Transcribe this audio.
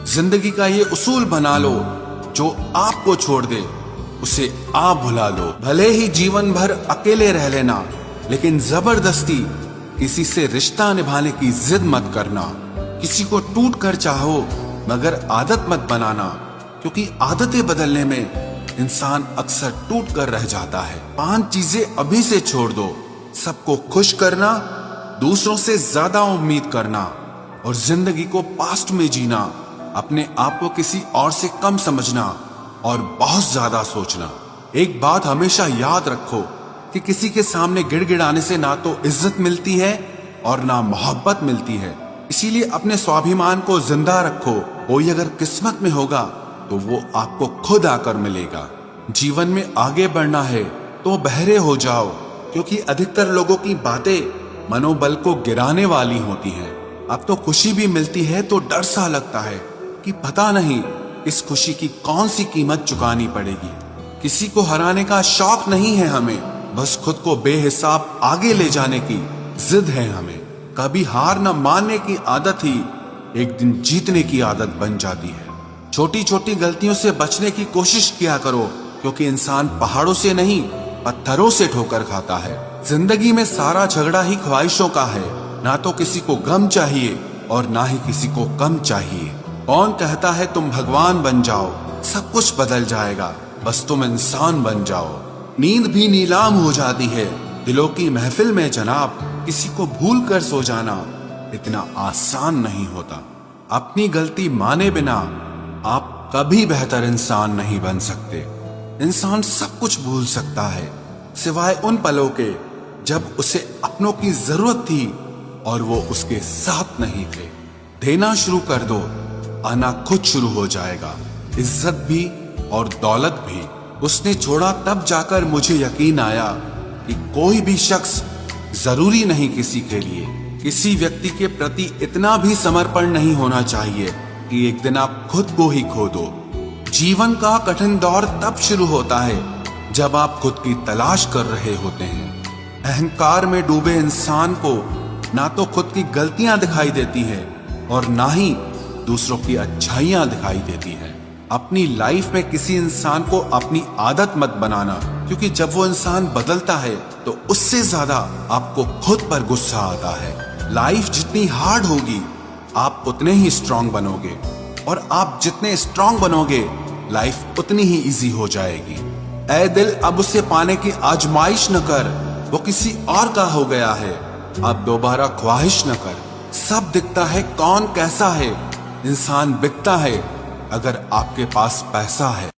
जिंदगी का ये उसूल बना लो, जो आपको छोड़ दे उसे आप भुला लो। भले ही जीवन भर अकेले रह लेना, लेकिन जबरदस्ती किसी से रिश्ता निभाने की जिद मत करना। किसी को टूट कर चाहो, मगर आदत मत बनाना, क्योंकि आदतें बदलने में इंसान अक्सर टूट कर रह जाता है। 5 चीजें अभी से छोड़ दो। सबको खुश करना, दूसरों से ज्यादा उम्मीद करना और जिंदगी को पास्ट में जीना, अपने आप को किसी और से कम समझना और बहुत ज्यादा सोचना। एक बात हमेशा याद रखो कि किसी के सामने गिड़गिड़ाने से ना तो इज्जत मिलती है और ना मोहब्बत मिलती है। इसीलिए अपने स्वाभिमान को जिंदा रखो। कोई अगर किस्मत में होगा तो वो आपको खुद आकर मिलेगा। जीवन में आगे बढ़ना है तो बहरे हो जाओ, क्योंकि अधिकतर लोगों की बातें मनोबल को गिराने वाली होती हैं। अब तो खुशी भी मिलती है तो डर सा लगता है कि पता नहीं इस खुशी की कौन सी कीमत चुकानी पड़ेगी। किसी को हराने का शौक नहीं है हमें, बस खुद को बेहिसाब आगे ले जाने की जिद है हमें। कभी हार न मानने की आदत ही एक दिन जीतने की आदत बन जाती है। छोटी छोटी गलतियों से बचने की कोशिश किया करो, क्योंकि इंसान पहाड़ों से नहीं पत्थरों से ठोकर खाता है। जिंदगी में सारा झगड़ा ही ख्वाहिशों का है। ना तो किसी को गम चाहिए और ना ही किसी को कम चाहिए। कौन कहता है तुम भगवान बन जाओ, सब कुछ बदल जाएगा, बस तुम इंसान बन जाओ। नींद भी नीलाम हो जाती है दिलों की महफिल में जनाब। किसी को भूल कर सो जाना इतना आसान नहीं होता। अपनी गलती माने बिना आप कभी बेहतर इंसान नहीं बन सकते। इंसान सब कुछ भूल सकता है, सिवाय उन पलों के जब उसे अपनों की जरूरत थी और वो उसके साथ नहीं थे। देना शुरू कर दो, आना खुद शुरू हो जाएगा। इज्जत भी और दौलत भी उसने छोड़ा, तब जाकर मुझे यकीन आया कि कोई भी शख्स जरूरी नहीं किसी के लिए। किसी व्यक्ति के प्रति इतना भी समर्पण नहीं होना चाहिए कि एक दिन आप खुद को ही खो दो। जीवन का कठिन दौर तब शुरू होता है जब आप खुद की तलाश कर रहे होते हैं। अहंकार में डूबे इंसान को ना तो खुद की गलतियां दिखाई देती है और ना ही दूसरों की अच्छाइयां दिखाई देती है। अपनी लाइफ में किसी इंसान को अपनी आदत मत बनाना, क्योंकि जब वो इंसान बदलता है तो उससे ज्यादा आपको खुद पर गुस्सा आता है। लाइफ जितनी हार्ड होगी आप उतने ही स्ट्रांग बनोगे, और आप जितने स्ट्रांग बनोगे लाइफ उतनी ही इजी हो जाएगी। ऐ दिल अब उसे पाने की आजमाइश न कर, वो किसी और का हो गया है, अब दोबारा ख्वाहिश न कर। सब दिखता है कौन कैसा है, इंसान बिकता है अगर आपके पास पैसा है।